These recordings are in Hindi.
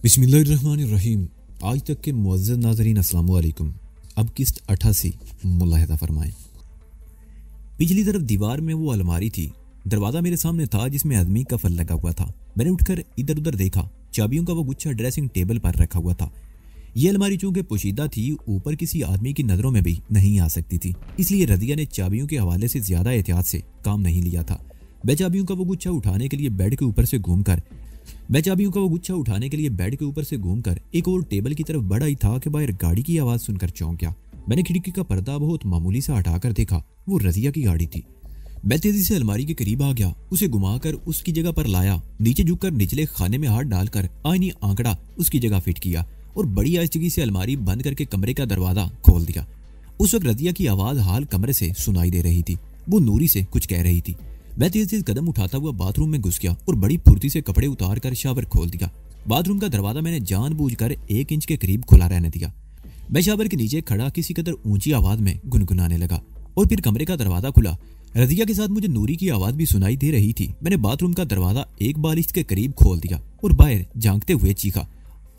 बिस्मिल्लाहिर्रहमानिर्रहीम। आज तक के मुअज़्ज़ज़ नाज़रीन अस्सलामु अलैकुम। अब किस्त 88 मुलाहिज़ा फरमाएं। पिछली तरफ दीवार में वो अलमारी थी। दरवाज़ा मेरे सामने था जिसमें आदमी का फल लगा हुआ था। मैंने उठकर इधर उधर देखा। चाबियों का वो गुच्छा ड्रेसिंग टेबल पर रखा हुआ था। ये अलमारी चूंकि पोशीदा थी, ऊपर किसी आदमी की नज़रों में भी नहीं आ सकती थी, इसलिए रज़िया ने चाबियों के हवाले से ज़्यादा एहतियात से काम नहीं लिया था। मैं चाबियों का वो गुच्छा उठाने के लिए बेड के ऊपर से घूमकर एक और टेबल की तरफ बढ़ा ही था कि बाहर गाड़ी की आवाज़ सुनकर चौंक गया। मैंने खिड़की का पर्दा बहुत मामूली सा हटाकर देखा। वो रज़िया की गाड़ी थी। मैं तेजी से अलमारी के करीब आ गया, उसे घुमाकर उसकी जगह पर लाया, नीचे झुककर निचले खाने में हाथ डालकर आईनी आंकड़ा उसकी जगह फिट किया और बड़ी आहिस्तगी से अलमारी बंद करके कमरे का दरवाजा खोल दिया। उस वक्त रज़िया की आवाज़ हाल कमरे से सुनाई दे रही थी। वो नूरी से कुछ कह रही थी। मैं तेज कदम उठाता हुआ बाथरूम में घुस गया और बड़ी फुर्ती से कपड़े उतार कर शावर खोल दिया। बाथरूम का दरवाजा मैंने जानबूझकर 1 इंच के करीब खुला रहने दिया। मैं शावर के नीचे खड़ा किसी कदर ऊंची आवाज में गुनगुनाने लगा और फिर कमरे का दरवाजा खुला। रज़िया के साथ मुझे नूरी की आवाज भी सुनाई दे रही थी। मैंने बाथरूम का दरवाजा 1 बालिश के करीब खोल दिया और बाहर झांकते हुए चीखा,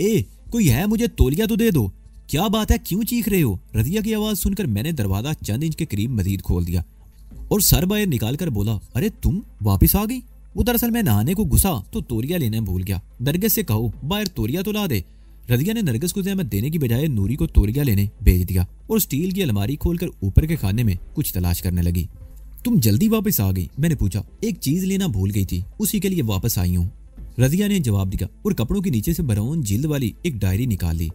ए कोई है, मुझे तौलिया तो दे दो। क्या बात है, क्यों चीख रहे हो? रज़िया की आवाज सुनकर मैंने दरवाजा चंद इंच के करीब मजीद खोल दिया और सर बाहर निकालकर बोला, अरे तुम वापस आ गई? वो दरअसल मैं नहाने को घुसा तो तौलिया लेने भूल गया। नरगिस से कहो बाहर तौलिया तो ला दे। रज़िया ने नरगिस को जहमत देने की बजाय नूरी को तौलिया लेने भेज दिया और स्टील की अलमारी खोलकर ऊपर के खाने में कुछ तलाश करने लगी। तुम जल्दी वापस आ गई? मैंने पूछा। एक चीज लेना भूल गई थी, उसी के लिए वापस आई हूँ, रज़िया ने जवाब दिया और कपड़ों के नीचे से ब्राउन जिल्द वाली एक डायरी निकाल ली।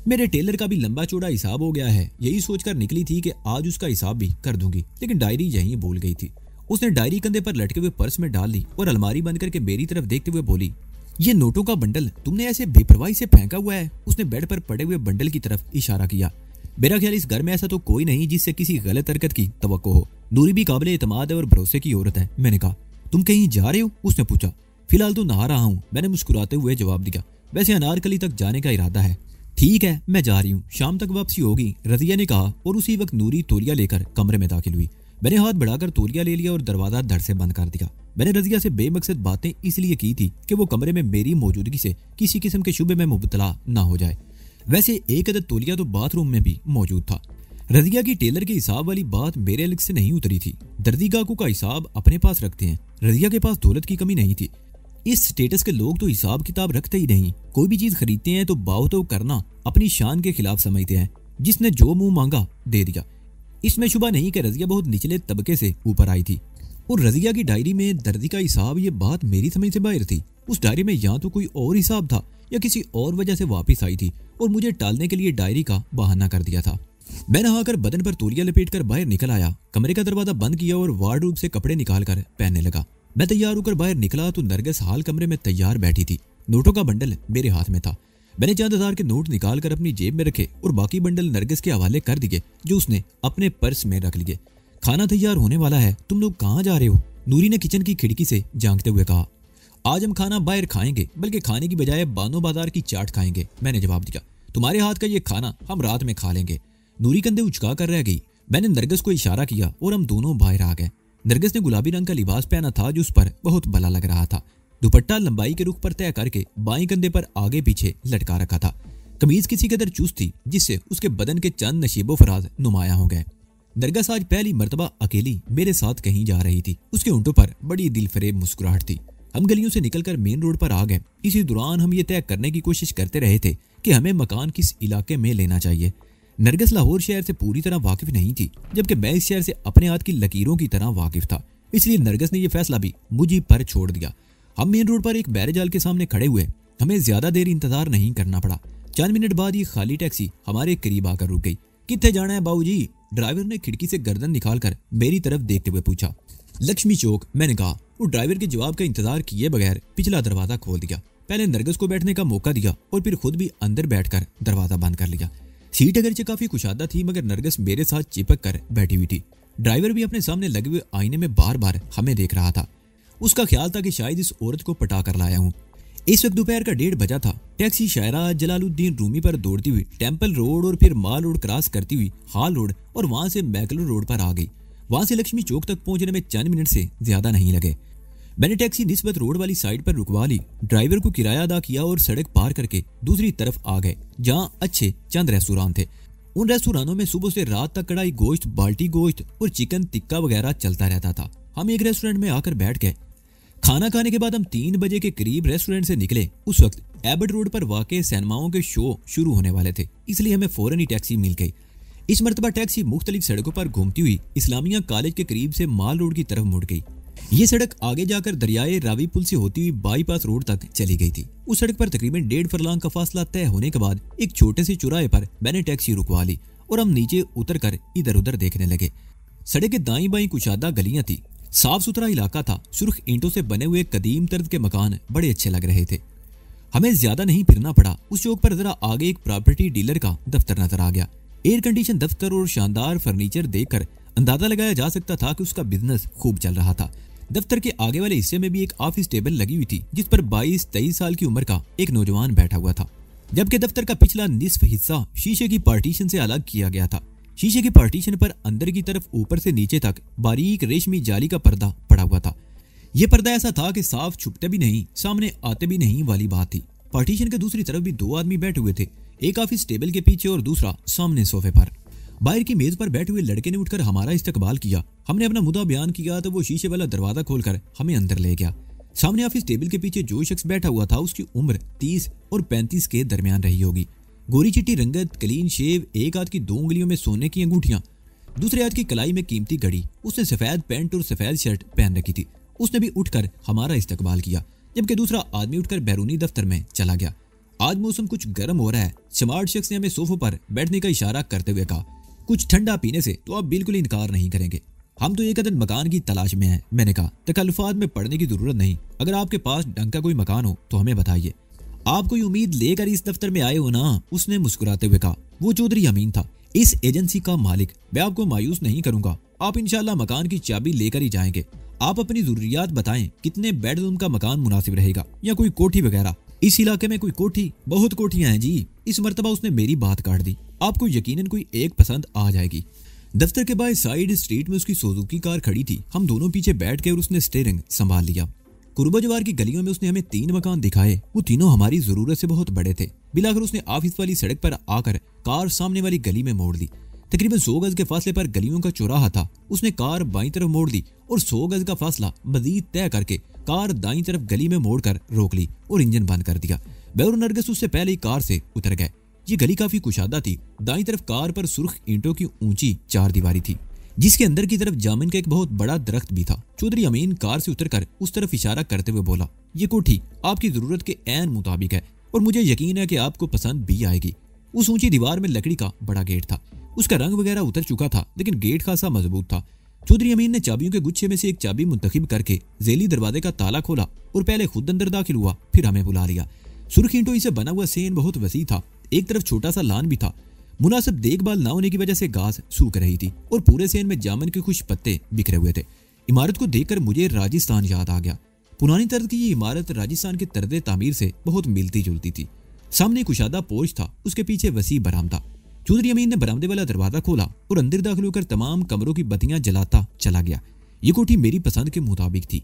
मेरे टेलर का भी लंबा चौड़ा हिसाब हो गया है, यही सोचकर निकली थी कि आज उसका हिसाब भी कर दूंगी, लेकिन डायरी यहीं भूल गई थी। उसने डायरी कंधे पर लटके हुए पर्स में डाल ली और अलमारी बंद करके मेरी तरफ देखते हुए बोली, ये नोटों का बंडल तुमने ऐसे बेपरवाही से फेंका हुआ है। उसने बेड पर पड़े हुए बंडल की तरफ इशारा किया। मेरा ख्याल इस घर में ऐसा तो कोई नहीं जिससे किसी गलत हरकत की तवक्को हो। नूरी भी काबिल एतमाद है और भरोसे की औरत है। मैंने कहा, तुम कहीं जा रहे हो? उसने पूछा। फिलहाल तो नहा रहा हूँ, मैंने मुस्कुराते हुए जवाब दिया। वैसे अनारकली तक जाने का इरादा है। ठीक है, मैं जा रही हूँ, शाम तक वापसी होगी, रज़िया ने कहा और उसी वक्त नूरी तौलिया लेकर कमरे में दाखिल हुई। मैंने हाथ बढ़ाकर तौलिया ले लिया और दरवाजा धड़ से बंद कर दिया। मैंने रज़िया से बेमकसद बातें इसलिए की थी कि वो कमरे में मेरी मौजूदगी से किसी किस्म के शुबे में मुबतला ना हो जाए। वैसे एक अदद तौलिया तो बाथरूम में भी मौजूद था। रज़िया की टेलर के हिसाब वाली बात मेरे अलग से नहीं उतरी थी। दर्जी गाहकों का हिसाब अपने पास रखते हैं। रज़िया के पास दौलत की कमी नहीं थी। इस स्टेटस के लोग तो हिसाब किताब रखते ही नहीं। कोई भी चीज खरीदते हैं तो बाव तो करना अपनी शान के खिलाफ समझते हैं। जिसने जो मुंह मांगा दे दिया। इसमें शुबा नहीं कि रज़िया बहुत निचले तबके से ऊपर आई थी और रज़िया की डायरी में दर्जी का हिसाब, ये बात मेरी समझ से बाहर थी। उस डायरी में या तो कोई और हिसाब था या किसी और वजह से वापिस आई थी और मुझे टालने के लिए डायरी का बहाना कर दिया था। मैं नहाकर बदन पर तौलिया लपेटकर बाहर निकल आया, कमरे का दरवाजा बंद किया और वार्डरोब से कपड़े निकालकर पहनने लगा। मैं तैयार होकर बाहर निकला तो नरगिस हाल कमरे में तैयार बैठी थी। नोटों का बंडल मेरे हाथ में था। मैंने चंद हजार के नोट निकालकर अपनी जेब में रखे और बाकी बंडल नरगिस के हवाले कर दिए, जो उसने अपने पर्स में रख लिए। खाना तैयार होने वाला है, तुम लोग कहाँ जा रहे हो? नूरी ने किचन की खिड़की से झांकते हुए कहा। आज हम खाना बाहर खाएंगे, बल्कि खाने की बजाय बानो बाजार की चाट खाएंगे, मैंने जवाब दिया। तुम्हारे हाथ का ये खाना हम रात में खा लेंगे। नूरी कंधे उचका कर रह गई। मैंने नरगिस को इशारा किया और हम दोनों बाहर आ गए। नरगिस ने गुलाबी रंग का लिबास पहना था जो उस पर बहुत भला लग रहा था। दुपट्टा लंबाई के रुख पर तय करके बाएं कंधे पर आगे पीछे लटका रखा था। कमीज किसी कदर चुस्त थी जिससे उसके बदन के चंद नशीबो फराज नुमाया हो गए। नरगिस आज पहली मर्तबा अकेली मेरे साथ कहीं जा रही थी। उसके होंठों पर बड़ी दिलफरेब मुस्कुराहट थी। हम गलियों से निकलकर मेन रोड पर आ गए। इसी दौरान हम ये तय करने की कोशिश करते रहे थे कि हमें मकान किस इलाके में लेना चाहिए। नरगिस लाहौर शहर से पूरी तरह वाकिफ नहीं थी, जबकि मैं इस शहर से अपने हाथ की लकीरों की तरह वाकिफ था। इसलिए नरगिस ने यह फैसला भी मुझे पर छोड़ दिया। हम मेन रोड पर एक बैरेजाल के सामने खड़े हुए। हमें ज्यादा देर इंतजार नहीं करना पड़ा। चंद मिनट बाद ये खाली टैक्सी हमारे करीब आकर रुक गई। कित्थे जाना है बाबूजी? ड्राइवर ने खिड़की से गर्दन निकालकर मेरी तरफ देखते हुए पूछा। लक्ष्मी चौक, मैंने कहा। वो ड्राइवर के जवाब का इंतजार किए बगैर पिछला दरवाजा खोल दिया। पहले नरगिस को बैठने का मौका दिया और फिर खुद भी अंदर बैठकर दरवाजा बंद कर लिया। सीट अगरचे काफी कुशादा थी, मगर नरगिस मेरे साथ चिपक कर बैठी हुई थी। ड्राइवर भी अपने सामने लगे हुए आईने में बार बार हमें देख रहा था। उसका ख्याल था कि शायद इस औरत को पटा कर लाया हूँ। इस वक्त दोपहर का 1:30 बजा था। टैक्सी शायरा जलालुद्दीन रूमी पर दौड़ती हुई टेम्पल रोड और फिर माल रोड क्रॉस करती हुई हाल रोड और वहां से मैकलो रोड पर आ गई। वहां से लक्ष्मी चौक तक पहुंचने में चंद मिनट से ज्यादा नहीं लगे। मैंने टैक्सी निस्बत रोड वाली साइड पर रुकवा ली, ड्राइवर को किराया अदा किया और सड़क पार करके दूसरी तरफ आ गए जहां अच्छे चंद रेस्टोरेंट थे। उन रेस्टोरेंटों में सुबह से रात तक कढ़ाई गोश्त, बाल्टी गोश्त और चिकन टिक्का वगैरह चलता रहता था। हम एक रेस्टोरेंट में आकर बैठ गए। खाना खाने के बाद हम 3 बजे के करीब रेस्टोरेंट से निकले। उस वक्त एबट रोड पर वाकई सिनेमाओं के शो शुरू होने वाले थे, इसलिए हमें फौरन ही टैक्सी मिल गई। इस मरतबा टैक्सी मुख्तलिफ सड़कों पर घूमती हुई इस्लामिया कॉलेज के करीब से माल रोड की तरफ मुड़ गई। ये सड़क आगे जाकर दरियाए रावी पुल से होती हुई बाईपास रोड तक चली गई थी। उस सड़क पर तकरीबन 1.5 फरलांग का फासला तय होने के बाद एक छोटे से चौराहे पर मैंने टैक्सी रुकवा ली और हम नीचे उतरकर इधर उधर देखने लगे। सड़क के दाईं बाईं कुशादा गलियां थी, साफ सुथरा इलाका था। सुर्ख ईंटों से बने हुए कदीम तर्ज के मकान बड़े अच्छे लग रहे थे। हमें ज्यादा नहीं फिरना पड़ा। उस चौक पर जरा आगे एक प्रॉपर्टी डीलर का दफ्तर नजर आ गया। एयर कंडीशन दफ्तर और शानदार फर्नीचर देखकर अंदाजा लगाया जा सकता था कि उसका बिजनेस खूब चल रहा था। दफ्तर के आगे वाले हिस्से में भी एक ऑफिस टेबल लगी हुई थी जिस पर 22-23 साल की उम्र का एक नौजवान बैठा हुआ था, जबकि दफ्तर का पिछला निस्फ हिस्सा शीशे की पार्टीशन से अलग किया गया था। शीशे की पार्टीशन पर अंदर की तरफ ऊपर से नीचे तक बारीक रेशमी जाली का पर्दा पड़ा हुआ था। यह पर्दा ऐसा था कि साफ छुपते भी नहीं, सामने आते भी नहीं वाली बात थी। पार्टीशन के दूसरी तरफ भी 2 आदमी बैठे हुए थे, एक ऑफिस टेबल के पीछे और दूसरा सामने सोफे पर। बाहर की मेज पर बैठे हुए लड़के ने उठकर हमारा इस्तकबाल किया। हमने अपना मुद्दा बयान किया तो वो शीशे वाला दरवाजा खोलकर हमें अंदर ले गया। सामने ऑफिस टेबल के पीछे जो शख्स बैठा हुआ था उसकी उम्र 30 और 35 के दरमियान रही होगी। गोरी चिट्टी रंगत, क्लीन शेव, एक हाथ की 2 उंगलियों में सोने की अंगूठियां, दूसरे हाथ की कलाई में कीमती घड़ी। उसने सफेद पैंट और सफेद शर्ट पहन रखी थी। उसने भी उठकर हमारा इस्तकबाल किया, जबकि दूसरा आदमी उठकर बैरूनी दफ्तर में चला गया। आज मौसम कुछ गर्म हो रहा है। स्मार्ट शख्स ने हमें सोफों पर बैठने का इशारा करते हुए कहा, कुछ ठंडा पीने से तो आप बिल्कुल इनकार नहीं करेंगे। हम तो एक अदद मकान की तलाश में हैं। मैंने कहा, तकल्लुफात में पड़ने की जरूरत नहीं। अगर आपके पास ढंग का कोई मकान हो तो हमें बताइए। आप कोई उम्मीद लेकर इस दफ्तर में आए हो ना? उसने मुस्कुराते हुए कहा। वो चौधरी अमीन था, इस एजेंसी का मालिक। मैं आपको मायूस नहीं करूंगा। आप इंशाल्लाह मकान की चाबी लेकर ही जाएंगे। आप अपनी जरूरियात बताएं, कितने बेडरूम का मकान मुनासिब रहेगा या कोई कोठी वगैरह? इस इलाके में कोई कोठी? बहुत कोठियां हैं जी। इस मर्तबा उसने मेरी बात काट दी। आपको यकीनन कोई एक पसंद आ जाएगी। दफ्तर के बाहर साइड स्ट्रीट में उसकी सुजुकी कार खड़ी थी। हम दोनों पीछे बैठ के और उसने स्टीयरिंग संभाल लिया। कुर्बा जवार की गलियों में उसने हमें 3 मकान दिखाए। वो तीनों हमारी जरूरत से बहुत बड़े थे। बिलाकर उसने ऑफिस वाली सड़क पर आकर कार सामने वाली गली में मोड़ दी। तकरीबन 100 गज के फासले पर गलियों का चौराहा था। उसने कार बाईं तरफ मोड़ दी और 100 गज का फासला मजीद तय करके कार दाईं तरफ गली में मोड़कर रोक ली और इंजन बंद कर दिया। मैं और नरगिस उससे पहले ही कार से उतर गए। ये गली काफी कुशादा थी। दाईं तरफ कार पर सुर्ख ईंटों की ऊंची 4 दीवारी थी, जिसके अंदर की तरफ जामुन का एक बहुत बड़ा दरख्त भी था। चौधरी अमीन कार से उतरकर उस तरफ इशारा करते हुए बोला, ये कोठी आपकी जरूरत के ऐन मुताबिक है और मुझे यकीन है कि आपको पसंद भी आएगी। उस ऊंची दीवार में लकड़ी का बड़ा गेट था। उसका रंग वगैरह उतर चुका था, लेकिन गेट खासा मजबूत था। चौधरी अमीन ने चाबियों के गुच्छे में से एक चाबी मुंतखब करके जेली दरवाजे का ताला खोला और पहले खुद अंदर दाखिल हुआ, फिर हमें बुला लिया। सुर्ख ईंटों से बना हुआ सेन बहुत वसी था। एक तरफ छोटा सा लान भी था। मुनासिब देखभाल ना होने की वजह से घास सूख रही थी और पूरे सेन में जामुन के खुश पत्ते बिखरे हुए थे। इमारत को देखकर मुझे राजस्थान याद आ गया। पुरानी तर्ज की ये इमारत राजस्थान के तर्ज तामीर से बहुत मिलती जुलती थी। सामने कुशादा पोर्च था, उसके पीछे वसी बरामदा। चौधरी अमीन ने बरामदे वाला दरवाजा खोला और अंदर दाखिल होकर तमाम कमरों की बत्तियां जलाता चला गया। ये कोठी मेरी पसंद के मुताबिक थी।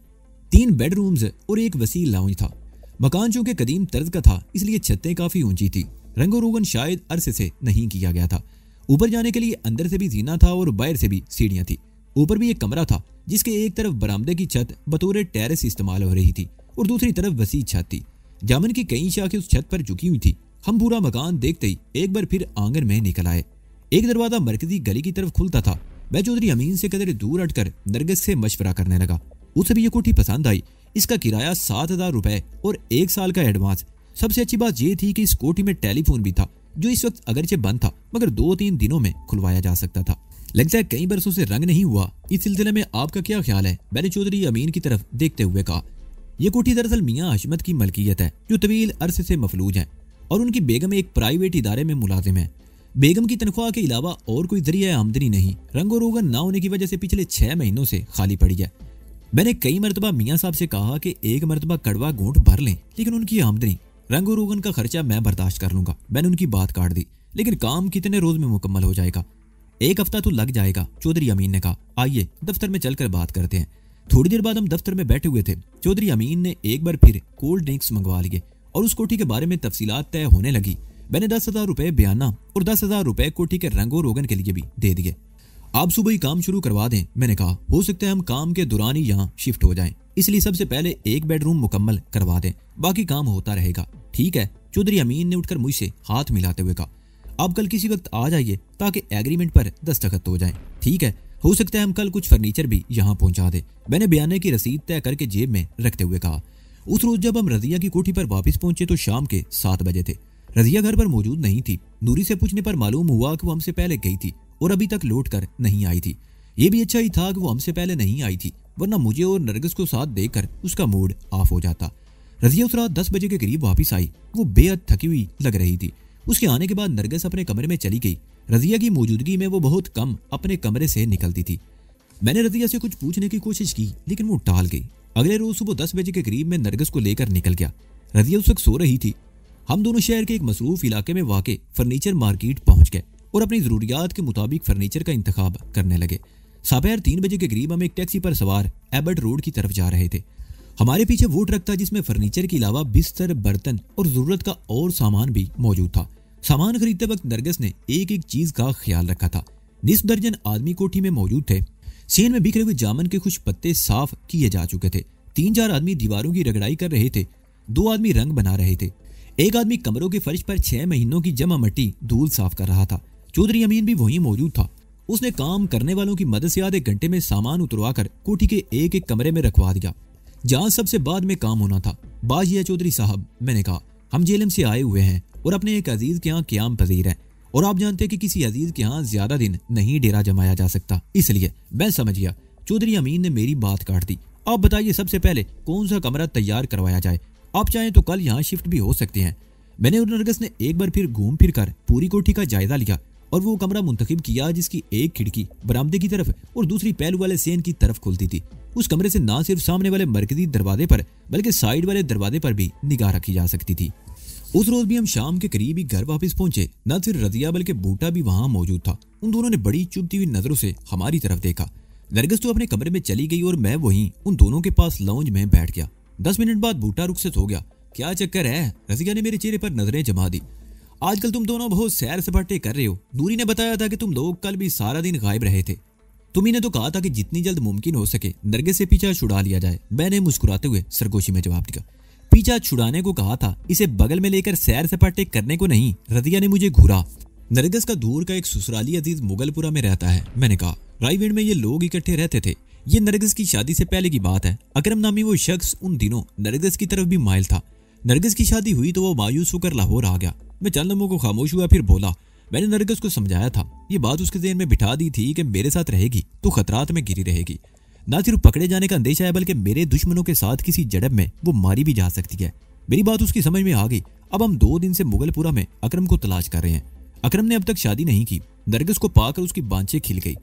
3 बेडरूम्स और एक वसी लाउंज था। मकान चूंकि कदीम तर्ज का था, इसलिए छतें काफी ऊंची थी। रंगो रोगन शायद अरसे से नहीं किया गया था। ऊपर जाने के लिए अंदर से भी जीना था और बाहर से भी सीढ़ियां थी। ऊपर भी एक कमरा था जिसके एक तरफ बरामदे की छत बतौर टेरेस इस्तेमाल हो रही थी और दूसरी तरफ वसी छत थी। जामुन की कई शाखें उस छत पर झुकी हुई थी। हम पूरा मकान देखते ही एक बार फिर आंगन में निकल आए। एक दरवाजा मरकजी गली की तरफ खुलता था। मैं चौधरी अमीन से कदर दूर हटकर नरगिस से मशवरा करने लगा। उसे भी ये कोठी पसंद आई। इसका किराया 7,000 रुपए और 1 साल का एडवांस। सबसे अच्छी बात यह थी कि इस कोठी में टेलीफोन भी था, जो इस वक्त अगरचे बंद था, मगर 2-3 दिनों में खुलवाया जा सकता था। लगता है कई बरसों से रंग नहीं हुआ। इस सिलसिले में आपका क्या ख्याल है? मैंने चौधरी अमीन की तरफ देखते हुए कहा। यह कोठी दरअसल मियाँ हशमत की मलकियत है, जो तवील अरसे से मफलूज हैं और उनकी बेगम एक प्राइवेट इदारे में मुलाजिम है। बेगम की तनख्वाह के अलावा और कोई जरिया आमदनी नहीं। रंगो रोगन ना होने की वजह से पिछले 6 महीनों से खाली पड़ी है। मैंने कई मरतबा मियाँ साहब से कहा कि एक मरतबा कड़वा घूंट भर लें, लेकिन उनकी आमदनी, रंगो रोगन का खर्चा मैं बर्दाश्त कर लूंगा। मैंने उनकी बात काट दी। लेकिन काम कितने रोज में मुकम्मल हो जाएगा? 1 हफ्ता तो लग जाएगा, चौधरी अमीन ने कहा। आइए दफ्तर में चलकर बात करते हैं। थोड़ी देर बाद हम दफ्तर में बैठे हुए थे। चौधरी अमीन ने एक बार फिर कोल्ड ड्रिंक्स मंगवा लिए और उस कोठी के बारे में तफसीलात तय होने लगी। मैंने 10,000 रुपए बयाना और 10,000 रुपए कोठी के रंगो रोगन के लिए भी दे दिए। आप सुबह ही काम शुरू करवा दें, मैंने कहा। हो सकता है हम काम के दौरान ही यहाँ शिफ्ट हो जाएं, इसलिए सबसे पहले एक बेडरूम मुकम्मल करवा दें, बाकी काम होता रहेगा। ठीक है, चौधरी अमीन ने उठकर मुझसे हाथ मिलाते हुए कहा। आप कल किसी वक्त आ जाइए ताकि एग्रीमेंट पर दस्तखत हो जाएं। ठीक है, हो सकता है हम कल कुछ फर्नीचर भी यहाँ पहुंचा दें, मैंने बयाने की रसीद तय करके जेब में रखते हुए कहा। उस रोज जब हम रजिया की कोठी पर वापस पहुंचे तो शाम के 7 बजे थे। रजिया घर पर मौजूद नहीं थी। नूरी से पूछने पर मालूम हुआ कि वो हमसे पहले गई थी और अभी तक लौट कर नहीं आई थी। ये भी अच्छा ही था कि वो हमसे पहले नहीं आई थी, वरना मुझे और नरगिस को साथ देखकर उसका मूड ऑफ हो जाता। रजिया उस रात 10 बजे के करीब वापस आई। वो बेहद थकी हुई लग रही थी। उसके आने के बाद नरगिस अपने कमरे में चली गई। रजिया की मौजूदगी में वो बहुत कम अपने कमरे से निकलती थी। मैंने रजिया से कुछ पूछने की कोशिश की लेकिन वो टाल गई। अगले रोज सुबह 10 बजे के करीब मैं नरगिस को लेकर निकल गया। रजिया उस वक्त सो रही थी। हम दोनों शहर के एक मसरूफ इलाके में वाक़े फर्नीचर मार्केट पहुंच गए और अपनी जरूरियात के मुताबिक फर्नीचर का इंतखाब करने लगे। दोपहर 3 बजे के करीब हम एक टैक्सी पर सवार एबर्ट रोड की तरफ जा रहे थे। हमारे पीछे वो ट्रक था जिसमें फर्नीचर के अलावा बिस्तर, बर्तन और जरूरत का और सामान भी मौजूद था। सामान खरीदते वक्त नरगिस ने एक एक चीज का ख्याल रखा था। निस्फ दर्जन आदमी कोठी में मौजूद थे। सेन में बिखरे हुए जामन के कुछ पत्ते साफ किए जा चुके थे। 3-4 आदमी दीवारों की रगड़ाई कर रहे थे। 2 आदमी रंग बना रहे थे। एक आदमी कमरों के फर्श पर 6 महीनों की जमा मट्टी धूल साफ कर रहा था। चौधरी अमीन भी वहीं मौजूद था। उसने काम करने वालों की मदद से आधे घंटे में सामान उतरवाकर कोठी के एक एक कमरे में रखवा दिया जहां सबसे बाद में काम होना था। बाज ये चौधरी साहब, मैंने कहा, हम जेलम से आए हुए हैं और अपने एक अजीज के यहाँ क्याम पजीर हैं और आप जानते हैं कि किसी अजीज के यहाँ ज्यादा दिन नहीं डेरा जमाया जा सकता, इसलिए मैं समझ गया। चौधरी अमीन ने मेरी बात काट दी। आप बताइए सबसे पहले कौन सा कमरा तैयार करवाया जाए? आप चाहें तो कल यहाँ शिफ्ट भी हो सकते हैं। मैंने और नरगिस ने एक बार फिर घूम फिर कर पूरी कोठी का जायजा लिया और वो कमरा मुंतखब किया जिसकी एक खिड़की बरामदे की तरफ और दूसरी पहलू वाले सेन की तरफ खुलती थी। उस कमरे से ना सिर्फ सामने वाले मरकजी दरवाजे पर बल्कि साइड वाले दरवाजे पर भी निगाह रखी जा सकती थी। उस रोज भी हम शाम के करीब ही घर वापस पहुंचे। न सिर्फ रजिया बल्कि बूटा भी वहां मौजूद था। उन दोनों ने बड़ी चुभती हुई नजरों से हमारी तरफ देखा। नरगिस तो अपने कमरे में चली गई और मैं वहीं उन दोनों के पास लाउंज में बैठ गया। 10 मिनट बाद बूटा रुखसत हो गया। क्या चक्कर है? रजिया ने मेरे चेहरे पर नजरें जमा दी। आजकल तुम दोनों बहुत सैर सपाटे कर रहे हो। नूरी ने बताया था कि तुम लोग कल भी सारा दिन गायब रहे थे। तुम्ही ने तो कहा था कि जितनी जल्द मुमकिन हो सके नरगिस से पीछा छुड़ा लिया जाए। मैंने मुस्कुराते हुए सरगोशी में जवाब दिया। पीछा छुड़ाने को कहा था, इसे बगल में लेकर सैर सपाटे करने को नहीं। रजिया ने मुझे घूरा। नरगिस का दूर का एक ससुराली अजीज मुगलपुरा में रहता है, मैंने कहा। रायविंड में ये लोग इकट्ठे रहते थे। ये नरगिस की शादी से पहले की बात है। अकरम नामी वो शख्स उन दिनों नरगिस की तरफ भी माइल था। नरगिस की शादी हुई तो वो मायूस होकर लाहौर आ गया। मैं चंद लम्हों को खामोश हुआ, फिर बोला। मैंने नरगिस को समझाया था, ये बात उसके ज़हन में बिठा दी थी कि मेरे साथ रहेगी तो खतरात में गिरी रहेगी। ना सिर्फ पकड़े जाने का अंदेशा है बल्कि मेरे दुश्मनों के साथ किसी झड़प में वो मारी भी जा सकती है। मेरी बात उसकी समझ में आ गई। अब हम 2 दिन से मुगलपुरा में अकरम को तलाश कर रहे हैं। अकरम ने अब तक शादी नहीं की। नरगिस को पाकर उसकी बांछें खिल गई।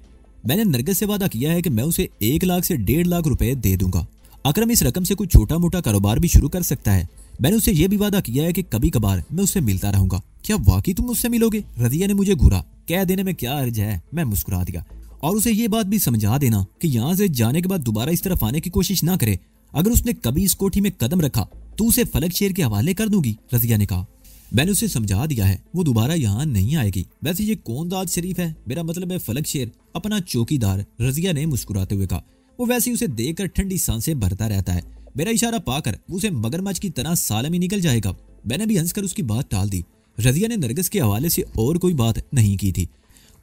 मैंने नरगिस से वादा किया है कि मैं उसे 1 लाख से 1.5 लाख रुपए दे दूंगा। अकरम इस रकम से कुछ छोटा मोटा कारोबार भी शुरू कर सकता है। मैंने उससे यह भी वादा किया है कि कभी कभार मैं उससे मिलता रहूंगा। क्या वाकई तुम उससे मिलोगे? रजिया ने मुझे घूरा। कह देने में क्या अर्ज है, मैं मुस्कुरा दिया। और उसे ये बात भी समझा देना कि यहाँ से जाने के बाद दोबारा इस तरफ आने की कोशिश ना करे। अगर उसने कभी इस कोठी में कदम रखा तो उसे फलक शेर के हवाले कर दूंगी, रजिया ने कहा। मैंने उसे समझा दिया है, वो दोबारा यहाँ नहीं आएगी। वैसे ये कौन दाद शरीफ है? मेरा मतलब है फलक शेर, अपना चौकीदार, रजिया ने मुस्कुराते हुए कहा। वो वैसे ही उसे देखकर ठंडी सांसें भरता रहता है। मेरा इशारा पाकर उसे मगरमच्छ की तरह सालम ही निकल जाएगा। मैंने भी हंसकर उसकी बात टाल दी। रजिया ने नरगिस के हवाले से और कोई बात नहीं की थी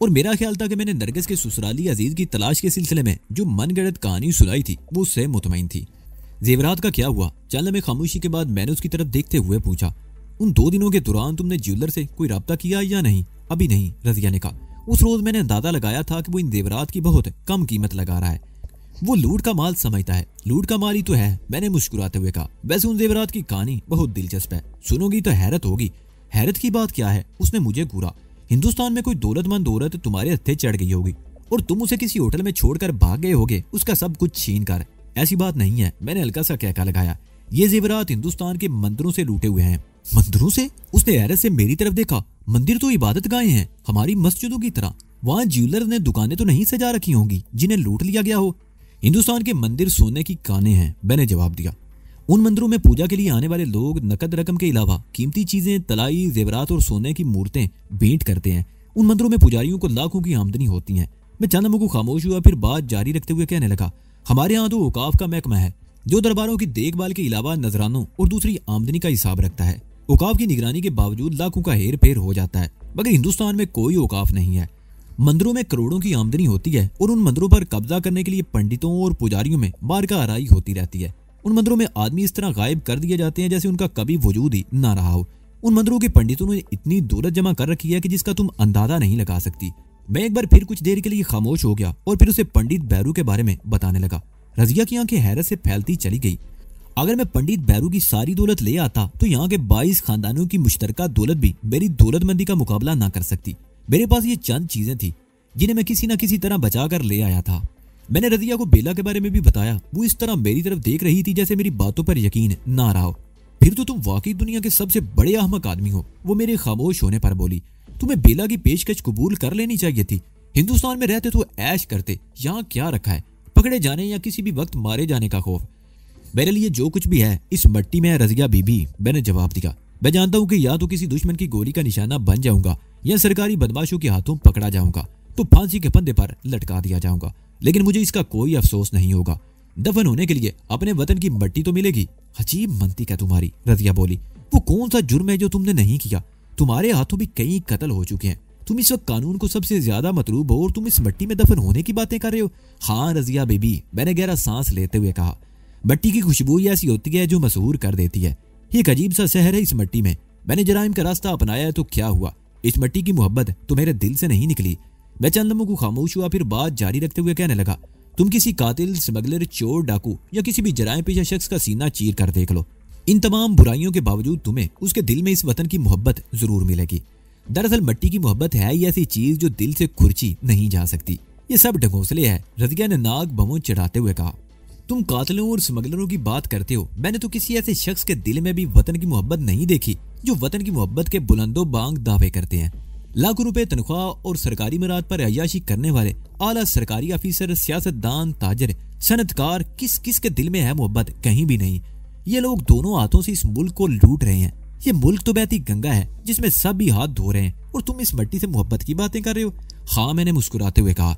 और मेरा ख्याल था कि मैंने नरगिस के ससुराली अजीज की तलाश के सिलसिले में जो मनगढ़ंत कहानी सुनाई थी वो उससे मुतमईन थी। जेवरात का क्या हुआ? चंद लम्हे खामोशी के बाद मैंने उसकी तरफ देखते हुए पूछा। उन 2 दिनों के दौरान तुमने ज्वेलर से कोई राब्ता किया या नहीं? अभी नहीं, रजिया ने कहा। उस रोज मैंने अंदाजा लगाया था कि वो इन जेवरात की बहुत कम कीमत लगा रहा है। वो लूट का माल समझता है। लूट का माल ही तो है, मैंने मुस्कुराते हुए कहा। वैसे उन जेवरात की कहानी बहुत दिलचस्प है, सुनोगी तो हैरत होगी। हैरत की बात क्या है? उसने मुझे घूरा। हिंदुस्तान में कोई दौलतमंद औरत तुम्हारे हत्थे चढ़ गई होगी और तुम उसे किसी होटल में छोड़कर भाग गए होगे उसका सब कुछ छीन कर। ऐसी बात नहीं है, मैंने हल्का सा कहका लगाया। ये जेवरात हिंदुस्तान के मंदिरों से लूटे हुए हैं। मंदिरों से? उसने हैरत से मेरी तरफ देखा। मंदिर तो इबादत गाहें हैं, हमारी मस्जिदों की तरह। वहाँ ज्वेलर ने दुकानें तो नहीं सजा रखी होंगी जिन्हें लूट लिया गया हो। हिंदुस्तान के मंदिर सोने की कानें हैं, मैंने जवाब दिया। उन मंदिरों में पूजा के लिए आने वाले लोग नकद रकम के अलावा कीमती चीजें, तलाई, जेवरात और सोने की मूर्तें भेंट करते हैं। उन मंदिरों में पुजारियों को लाखों की आमदनी होती है। मैं चंद लम्हों को खामोश हुआ, फिर बात जारी रखते हुए कहने लगा, हमारे यहाँ तो औकाफ का महकमा है जो दरबारों की देखभाल के अलावा नजरानों और दूसरी आमदनी का हिसाब रखता है। औकाफ की निगरानी के बावजूद लाखों का हेर फेर हो जाता है, मगर हिंदुस्तान में कोई औकाफ नहीं है। मंदिरों में करोड़ों की आमदनी होती है और उन मंदिरों पर कब्जा करने के लिए पंडितों और पुजारियों में मार्का आराई होती रहती है। उन मंदिरों में आदमी इस तरह गायब कर दिए जाते हैं जैसे उनका कभी वजूद ही ना रहा हो। उन मंदिरों के पंडितों ने इतनी दौलत जमा कर रखी है कि जिसका तुम अंदाजा नहीं लगा सकती। मैं एक बार फिर कुछ देर के लिए खामोश हो गया और फिर उसे पंडित बैरू के बारे में बताने लगा। रजिया की आंखें हैरत से फैलती चली गई। अगर मैं पंडित बैरू की सारी दौलत ले आता तो यहाँ के 22 खानदानों की मुश्तरका दौलत भी मेरी दौलतमंदी का मुकाबला ना कर सकती। मेरे पास ये चंद चीजें थी जिन्हें मैं किसी न किसी तरह बचा कर ले आया था। मैंने रजिया को बेला के बारे में भी बताया। वो इस तरह मेरी तरफ देख रही थी जैसे मेरी बातों पर यकीन ना रहा हो। फिर तो तुम वाकई दुनिया के सबसे बड़े अहमक आदमी हो, वो मेरे खामोश होने पर बोली। तुम्हें बेला की पेशकश कबूल कर लेनी चाहिए थी। हिंदुस्तान में रहते तो ऐश करते, यहाँ क्या रखा है, पकड़े जाने या किसी भी वक्त मारे जाने का खौफ। मेरे लिए जो कुछ भी है इस मट्टी में है रजिया बीबी, मैंने जवाब दिया। मैं जानता हूँ कि या तो किसी दुश्मन की गोली का निशाना बन जाऊंगा या सरकारी बदमाशों के हाथों पकड़ा जाऊंगा तो फांसी के फंदे पर लटका दिया जाऊंगा, लेकिन मुझे इसका कोई अफसोस नहीं होगा। दफन होने के लिए अपने वतन की मट्टी तो मिलेगी। अजीब मंतिक है तुम्हारी, रजिया बोली। वो कौन सा जुर्म है जो तुमने नहीं किया? तुम्हारे हाथों भी कई कत्ल हो चुके हैं। तुम इस वक्त कानून को सबसे ज्यादा मतलूब हो और तुम इस मट्टी में दफन होने की बातें कर रहे हो। हाँ रजिया बेबी, मैंने गहरा सांस लेते हुए कहा। मट्टी की खुशबू ऐसी होती है जो मशहूर कर देती है। एक अजीब सा शहर है इस मट्टी में। मैंने जराइम का रास्ता अपनाया है तो क्या हुआ, इस मट्टी की मोहब्बत तो मेरे दिल से नहीं निकली। मैं चंद लम्हों को खामोश हुआ, फिर बात जारी रखते हुए कहने लगा, तुम किसी कातिल, स्मगलर, चोर, डाकू या किसी भी जराइम पेशा शख्स का सीना चीर कर देख लो, इन तमाम बुराइयों के बावजूद तुम्हें उसके दिल में इस वतन की मोहब्बत जरूर मिलेगी। दरअसल मट्टी की मोहब्बत है ही ऐसी चीज जो दिल से खुरची नहीं जा सकती। ये सब ढकोसले है, रजिया ने नाक भवों चढ़ाते हुए कहा। तुम कातिलों और स्मगलरों की बात करते हो, मैंने तो किसी ऐसे शख्स के दिल में भी वतन की मोहब्बत नहीं देखी जो वतन की मोहब्बत के बुलंदो बांग दावे करते हैं। लाखों रुपए तनख्वाह और सरकारी मराद पर अय्याशी करने वाले आला सरकारी अफीसर, सियासतदान, ताजर, सनतकार, किस किस के दिल में है मोहब्बत? कहीं भी नहीं। ये लोग दोनों हाथों से इस मुल्क को लूट रहे हैं। ये मुल्क तो बहती गंगा है जिसमें सब भी हाथ धो रहे हैं और तुम इस मट्टी से मोहब्बत की बातें कर रहे हो। हाँ, मैंने मुस्कुराते हुए कहा।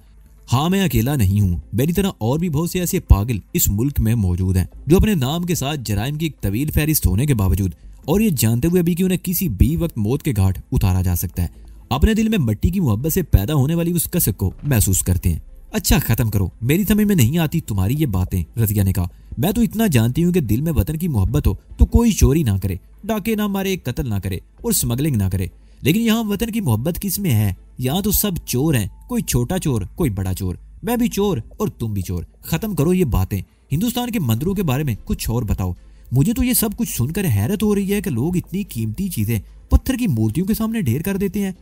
हाँ, मैं अकेला नहीं हूँ। मेरी तरह और भी बहुत से ऐसे पागल इस मुल्क में मौजूद हैं जो अपने नाम के साथ जराइम की एक तवील फहरिस्त होने के बावजूद और ये जानते हुए भी कि उन्हें किसी भी वक्त मौत के घाट उतारा जा सकता है, अपने दिल में मट्टी की मोहब्बत से पैदा होने वाली उस कसक को महसूस करते हैं। अच्छा खत्म करो, मेरी समझ में नहीं आती तुम्हारी ये बातें, रजिया ने कहा। मैं तो इतना जानती हूँ कि दिल में वतन की मोहब्बत हो तो कोई चोरी ना करे, डाके ना मारे, कत्ल ना करे और स्मगलिंग ना करे। लेकिन यहाँ वतन की मोहब्बत किस में है? यहाँ तो सब चोर हैं, कोई छोटा चोर, कोई बड़ा चोर। मैं भी चोर और तुम भी चोर। खत्म करो ये बातें। हिंदुस्तान के मंदिरों के बारे में कुछ और बताओ। मुझे तो ये सब कुछ सुनकर हैरत हो रही है कि लोग इतनी कीमती चीजें पत्थर की मूर्तियों के सामने ढेर कर देते हैं।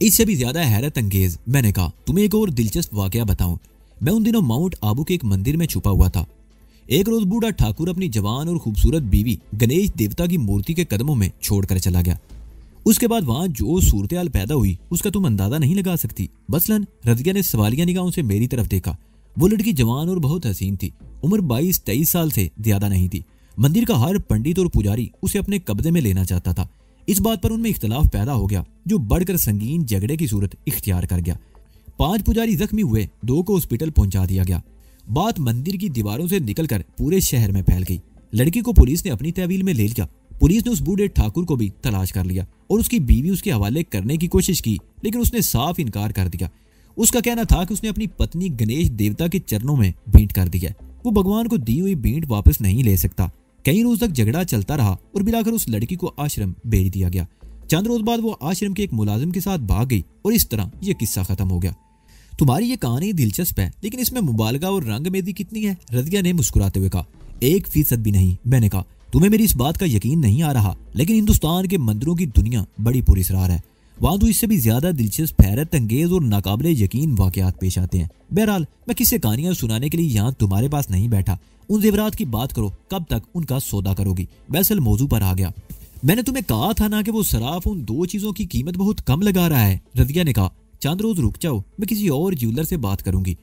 इससे भी ज्यादा हैरत अंगेज, मैंने कहा, तुम्हें एक और दिलचस्प वाकया बताऊं। मैं उन दिनों माउंट आबू के एक मंदिर में छुपा हुआ था। एक रोज बूढ़ा ठाकुर अपनी जवान और खूबसूरत बीवी गणेश देवता की मूर्ति के कदमों में छोड़कर चला गया। उसके बाद वहां जो सूरत-ए-हाल पैदा हुई उसका तुम अंदाजा नहीं लगा सकती। बसलन, रजिया ने सवालिया निगाहों से मेरी तरफ देखा। वो लड़की जवान और बहुत हसीन थी। उम्र 22-23 साल से ज्यादा नहीं थी। मंदिर का हर पंडित और पुजारी उसे अपने कब्जे में लेना चाहता था। इस बात पर उनमें इख्तलाफ पैदा हो गया जो बढ़कर संगीन झगड़े की सूरत इख्तियार कर गया। 5 पुजारी जख्मी हुए, 2 को हॉस्पिटल पहुंचा दिया गया। बात मंदिर की दीवारों से निकलकर पूरे शहर में फैल गई। लड़की को पुलिस ने अपनी तहवील में ले लिया। पुलिस ने उस बूढ़े ठाकुर को भी तलाश कर लिया और उसकी बीवी उसके हवाले करने की कोशिश की, लेकिन उसने साफ इनकार कर दिया। उसका कहना था कि उसने अपनी पत्नी गणेश देवता के चरणों में भेंट कर दी है। वो भगवान को दी हुई भेंट वापस नहीं ले सकता। कई रोज तक झगड़ा चलता रहा और मिलाकर उस लड़की को आश्रम भेज दिया गया। चंद रोज बाद वो आश्रम के एक मुलाजिम के साथ भाग गई और इस तरह ये किस्सा खत्म हो गया। तुम्हारी ये कहानी दिलचस्प है, लेकिन इसमें मुबालगा और रंगमेदी कितनी है? रजिया ने मुस्कुराते हुए कहा। 1% भी नहीं, मैंने कहा। तुम्हें मेरी इस बात का यकीन नहीं आ रहा, लेकिन हिंदुस्तान के मंदिरों की दुनिया बड़ी पुरस्कार है। वहां तो इससे भी ज्यादा दिलचस्प, हैरत अंगेज और नाकाबिले यकीन वाकयात पेश आते हैं। बहरहाल, मैं किससे कहानियां सुनाने के लिए यहाँ तुम्हारे पास नहीं बैठा। उन जेवरात की बात करो, कब तक उनका सौदा करोगी? मैं असल मौजू पर आ गया। मैंने तुम्हें कहा था ना कि वो सराफ उन 2 चीजों की कीमत बहुत कम लगा रहा है, रजिया ने कहा। चंद रोज रुक जाओ, मैं किसी और ज्वेलर से बात करूंगी।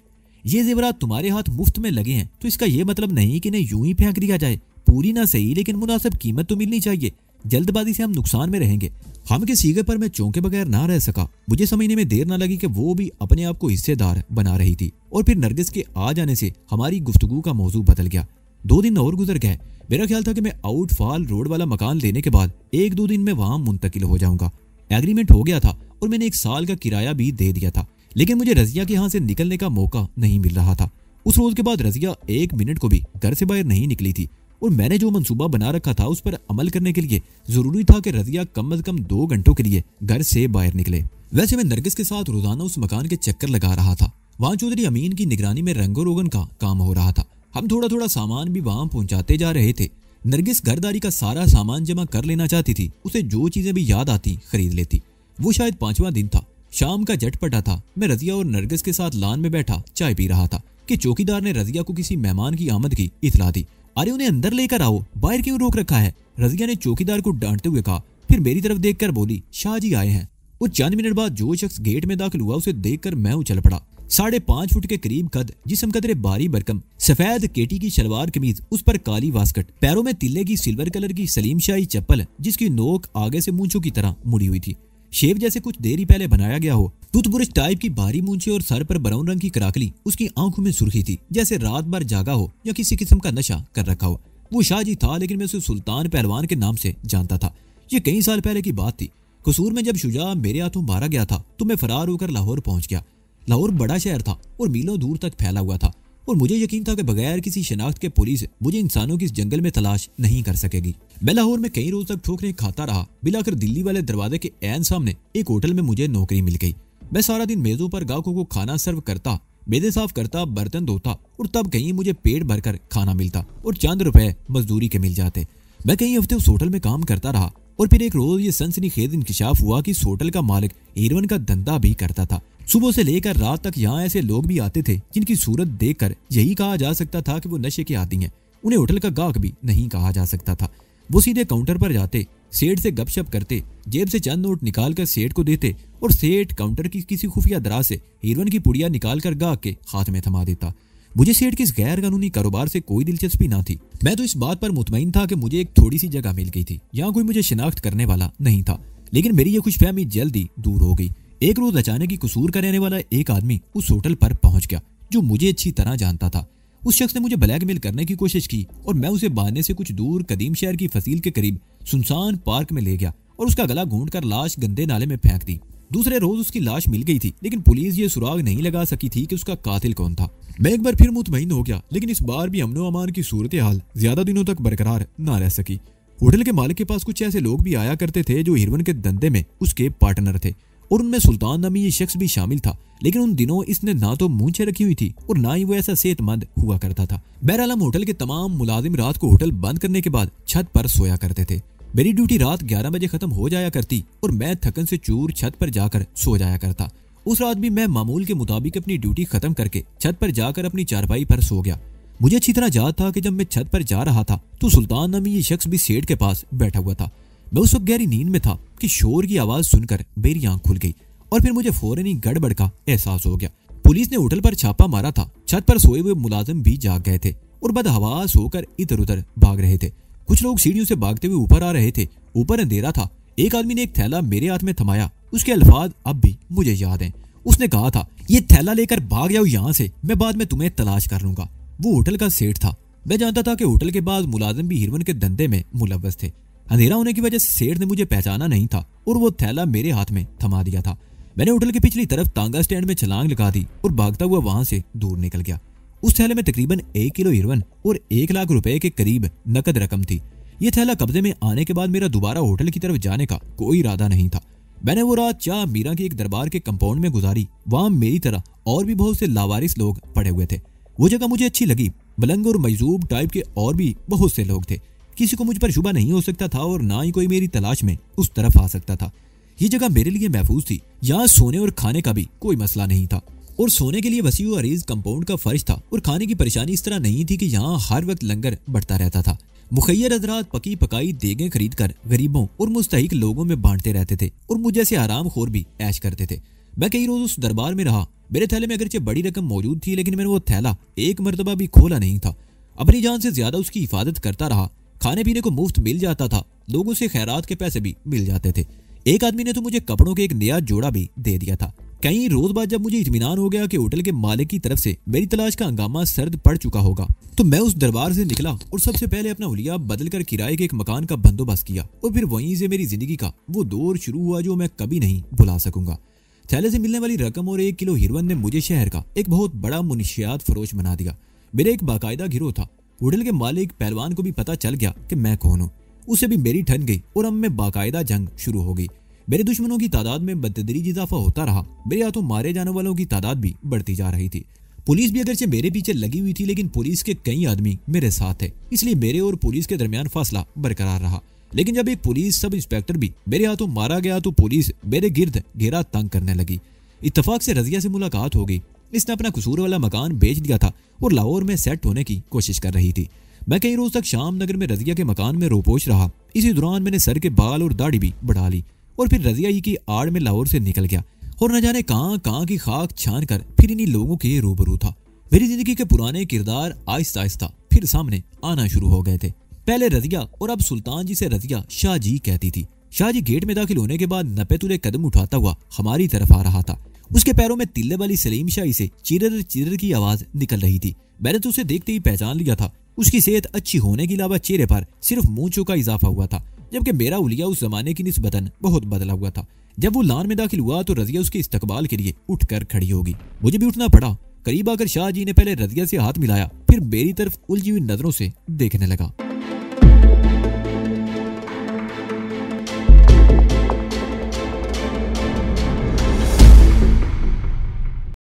ये जेवरात तुम्हारे हाथ मुफ्त में लगे हैं तो इसका ये मतलब नहीं कि इन्हें यूं ही फेंक दिया जाए। पूरी ना सही लेकिन मुनासिब कीमत तो मिलनी चाहिए। जल्दबाजी से हम नुकसान में रहेंगे। हम के सीगे पर मैं चौंके बगैर ना रह सका। मुझे समझने में देर ना लगी कि वो भी अपने आप को हिस्सेदार बना रही थी। और फिर नरगिस के आ जाने से हमारी गुफ्तगू का मौजू बदल गया। 2 दिन और गुजर गए। मेरा ख्याल था कि मैं आउटफॉल रोड वाला मकान लेने के बाद 1-2 दिन में वहां मुंतकिल हो जाऊंगा। एग्रीमेंट हो गया था और मैंने 1 साल का किराया भी दे दिया था। लेकिन मुझे रजिया के यहाँ से निकलने का मौका नहीं मिल रहा था। उस रोज के बाद रजिया 1 मिनट को भी घर से बाहर नहीं निकली थी और मैंने जो मंसूबा बना रखा था उस पर अमल करने के लिए जरूरी था कि रजिया कम से कम 2 घंटों के लिए घर से बाहर निकले। वैसे मैं नरगिस के साथ रोजाना उस मकान के चक्कर लगा रहा था। वहाँ चौधरी अमीन की निगरानी में रंगो रोगन का काम हो रहा था। हम थोड़ा थोड़ा सामान भी वहां पहुंचाते जा रहे थे। नरगिस घरदारी का सारा सामान जमा कर लेना चाहती थी। उसे जो चीजें भी याद आती खरीद लेती। वो शायद 5वां दिन था। शाम का झटपटा था। मैं रजिया और नरगिस के साथ लान में बैठा चाय पी रहा था कि चौकीदार ने रजिया को किसी मेहमान की आमद की इतला दी। अरे उन्हें अंदर लेकर आओ, बाहर क्यों रोक रखा है? रजिया ने चौकीदार को डांटते हुए कहा। फिर मेरी तरफ देखकर बोली, शाह जी आए हैं। और चंद मिनट बाद जो शख्स गेट में दाखिल हुआ उसे देखकर मैं उछल पड़ा। 5.5 फुट के करीब कद, जिस्म कदरे बारी बरकम, सफेद केटी की शलवार कमीज, उस पर काली वास्कट, पैरों में तिल्ले की सिल्वर कलर की सलीम शाही चप्पल जिसकी नोक आगे से मूंछों की तरह मुड़ी हुई थी। शेव जैसे कुछ देर ही पहले बनाया गया हो। टूथब्रश टाइप की भारी मूंछें और सर पर ब्राउन रंग की कराकली। उसकी आंखों में सुर्खी थी जैसे रात भर जागा हो या किसी किस्म का नशा कर रखा हो। वो शाहजी था लेकिन मैं उसे सुल्तान पहलवान के नाम से जानता था। ये कई साल पहले की बात थी। कसूर में जब शुजा मेरे हाथों मारा गया था तो मैं फरार होकर लाहौर पहुंच गया। लाहौर बड़ा शहर था और मीलों दूर तक फैला हुआ था और मुझे यकीन था कि बगैर किसी शनाख्त के पुलिस मुझे इंसानों की इस जंगल में तलाश नहीं कर सकेगी। मैं लाहौर में कई रोज तक ठोकरें खाता रहा। बिलाकर दिल्ली वाले दरवाजे के ऐन सामने एक होटल में मुझे नौकरी मिल गई। मैं सारा दिन मेजों पर गाहकों को खाना सर्व करता, मेदे साफ करता, बर्तन धोता और तब कहीं मुझे पेट भरकर खाना मिलता और चंद रुपए मजदूरी के मिल जाते। मैं कई हफ्ते उस होटल में काम करता रहा और फिर एक रोज ये सनसनीखेज इंकशाफ हुआ कि इस होटल का मालिक हेरोइन का धंधा भी करता था। सुबह से लेकर रात तक यहाँ ऐसे लोग भी आते थे जिनकी सूरत देखकर यही कहा जा सकता था कि वो नशे के आदी हैं। उन्हें होटल का गाहक भी नहीं कहा जा सकता था। वो सीधे काउंटर पर जाते, सेठ से गपशप करते, जेब से चंद नोट निकाल कर सेठ को देते और सेठ काउंटर की किसी खुफिया दराज से हेरोइन की पुड़िया निकाल कर गाहक के हाथ में थमा देता। मुझे सेठ के इस गैर कानूनी कारोबार से कोई दिलचस्पी ना थी। मैं तो इस बात पर मुतमईन था कि मुझे एक थोड़ी सी जगह मिल गई थी। यहाँ कोई मुझे शिनाख्त करने वाला नहीं था। लेकिन मेरी ये खुशफहमी जल्दी दूर हो गई। एक रोज अचानक ही कसूर का रहने वाला एक आदमी उस होटल पर पहुंच गया जो मुझे अच्छी तरह जानता था। उस शख्स ने मुझे ब्लैकमेल करने की कोशिश की और मैं उसे बहाने से कुछ दूर कदीम शहर की फसील के करीब सुनसान पार्क में ले गया और उसका गला घूंट कर लाश गंदे नाले में फेंक दी। दूसरे रोज उसकी लाश मिल गई थी लेकिन पुलिस ये सुराग नहीं लगा सकी थी कि उसका कातिल कौन था। मैं एक बार फिर मुतमईन हो गया लेकिन इस बार भी अमनो अमान की सूरत हाल ज्यादा दिनों तक बरकरार ना रह सकी। होटल के मालिक के पास कुछ ऐसे लोग भी आया करते थे जो हेरोइन के धंधे में उसके पार्टनर थे और उनमें सुल्तान नामी ये शख्स भी शामिल था। लेकिन उन दिनों इसने ना तो मूंछें रखी हुई थी और ना ही वो ऐसा सेहतमंद हुआ करता था। बहरहाल हम होटल के तमाम मुलाजिम रात को होटल बंद करने के बाद छत पर सोया करते थे। मेरी ड्यूटी रात 11 बजे खत्म हो जाया करती और मैं थकन से चूर छत पर जाकर सो जाया करता। उस रात भी मैं मामूल के मुताबिक अपनी ड्यूटी खत्म करके छत पर जाकर अपनी चारपाई पर सो गया। मुझे अच्छी तरह याद था कि जब मैं छत पर जा रहा था तो सुल्तान नामी ये शख्स भी सेठ के पास बैठा हुआ था। मैं उस वक्त गहरी नींद में था कि शोर की आवाज सुनकर मेरी आंख खुल गई और फिर मुझे फौरन ही गड़बड़ का एहसास हो गया। पुलिस ने होटल पर छापा मारा था। छत पर सोए हुए मुलाजिम भी जाग गए थे और बदहवास होकर इधर उधर भाग रहे थे। कुछ लोग सीढ़ियों से भागते हुए ऊपर आ रहे थे। ऊपर अंधेरा था। एक आदमी ने एक थैला मेरे हाथ में थमाया। उसके अल्फाज अब भी मुझे याद हैं। उसने कहा था, ये थैला लेकर भाग जाओ यहाँ से, मैं बाद में तुम्हें तलाश कर लूंगा। वो होटल का सेठ था। मैं जानता था कि होटल के बाद मुलाजिम भी हेरोइन के धंधे में मुलव्वस थे। अंधेरा होने की वजह से सेठ ने मुझे पहचाना नहीं था और वो थैला मेरे हाथ में थमा दिया था। मैंने होटल की पिछली तरफ तांगा स्टैंड में छलांग लगा दी और भागता हुआ वहां से दूर निकल गया। उस थैले में तकरीबन 1 किलो हेरोइन और 1 लाख रुपए के करीब नकद रकम थी। ये थैला कब्जे में आने के बाद मेरा दोबारा होटल की तरफ जाने का कोई इरादा नहीं था। मैंने वो रात शाह मीरा के एक दरबार के कंपाउंड में गुजारी। वहां मेरी तरह और भी बहुत से लावारिस लोग पड़े हुए थे। वो जगह मुझे अच्छी लगी। मलंग और मजूब टाइप के और भी बहुत से लोग थे। किसी को मुझ पर शुबा नहीं हो सकता था और ना ही कोई मेरी तलाश में उस तरफ आ सकता था। ये जगह मेरे लिए महफूज थी। यहाँ सोने और खाने का भी कोई मसला नहीं था और सोने के लिए वसी व अरीज कंपाउंड का फर्श था और खाने की परेशानी इस तरह नहीं थी कि यहाँ हर वक्त लंगर बढ़ता रहता था। मुखैर हजरात पकी पकाई देगें खरीद कर गरीबों और मुस्तहिक लोगों में बांटते रहते थे और मुझ जैसे आराम खोर भी ऐश करते थे। मैं कई रोज उस दरबार में रहा। मेरे थैले में अगरचे बड़ी रकम मौजूद थी, लेकिन मैंने वो थैला एक मर्तबा भी खोला नहीं था। अपनी जान से ज्यादा उसकी हिफाजत करता रहा। खाने पीने को मुफ्त मिल जाता था, लोगों से खैरात के पैसे भी मिल जाते थे। एक आदमी ने तो मुझे कपड़ों के एक नया जोड़ा भी दे दिया था। कई रोज बाद जब मुझे इत्मीनान हो गया कि होटल के मालिक की तरफ से मेरी तलाश का हंगामा सर्द पड़ चुका होगा, तो मैं उस दरबार से निकला और सबसे पहले अपना हुलिया बदलकर किराए के एक मकान का बंदोबस्त किया। और फिर वहीं से मेरी जिंदगी का वो दौर शुरू हुआ जो मैं कभी नहीं भुला सकूंगा। थैले से मिलने वाली रकम और 1 किलो हीरोइन ने मुझे शहर का एक बहुत बड़ा मुनशियात फरोश बना दिया। मेरा एक बाकायदा गिरोह था। होटल के मालिक पहलवान को भी पता चल गया कि मैं कौन हूँ। उससे भी मेरी ठन गई और अब में बाकायदा जंग शुरू हो गई। मेरे दुश्मनों की तादाद में बतदरीज इजाफा होता रहा। मेरे हाथों मारे जाने वालों की तादाद भी बढ़ती जा रही थी। पुलिस भी अगरचे मेरे पीछे लगी हुई थी, लेकिन पुलिस के कई आदमी मेरे साथ थे, इसलिए मेरे और पुलिस के दरमियान फासला बरकरार रहा। लेकिन जब एक पुलिस सब इंस्पेक्टर भी मेरे हाथों मारा गया तो पुलिस मेरे गिर्द घेरा तंग करने लगी। इत्तफाक से रजिया से मुलाकात हो गई। इसने अपना कसूर वाला मकान बेच दिया था और लाहौर में सेट होने की कोशिश कर रही थी। मैं कई रोज तक शाम नगर में रजिया के मकान में रोपोश रहा। इसी दौरान मैंने सर के बाल और दाढ़ी भी बढ़ा ली और फिर रजिया ही की आड़ में लाहौर से निकल गया और न जाने कहां की खाक छान कर फिर इन्हीं लोगों के रूबरू था। मेरी जिंदगी के पुराने किरदार आहिस्ता आहिस्ता फिर सामने आना शुरू हो गए थे। पहले रजिया और अब सुल्तान जी से रजिया शाह जी कहती थी। शाह जी गेट में दाखिल होने के बाद नपे तुले कदम उठाता हुआ हमारी तरफ आ रहा था। उसके पैरों में तिल्ले वाली सलीम शाही से चिरर चिरर की आवाज निकल रही थी। मैंने तो उसे देखते ही पहचान लिया था। उसकी सेहत अच्छी होने के अलावा चेहरे पर सिर्फ मूंछों का इजाफा हुआ था, जबकि मेरा उलिया उस जमाने की निस्बतन बहुत बदला हुआ था। जब वो लान में दाखिल हुआ तो रजिया उसके इस्तकबाल के लिए उठकर खड़ी होगी। मुझे भी उठना पड़ा। करीब आकर शाह जी ने पहले रजिया से हाथ मिलाया, फिर मेरी तरफ उलझी हुई नजरों से देखने लगा।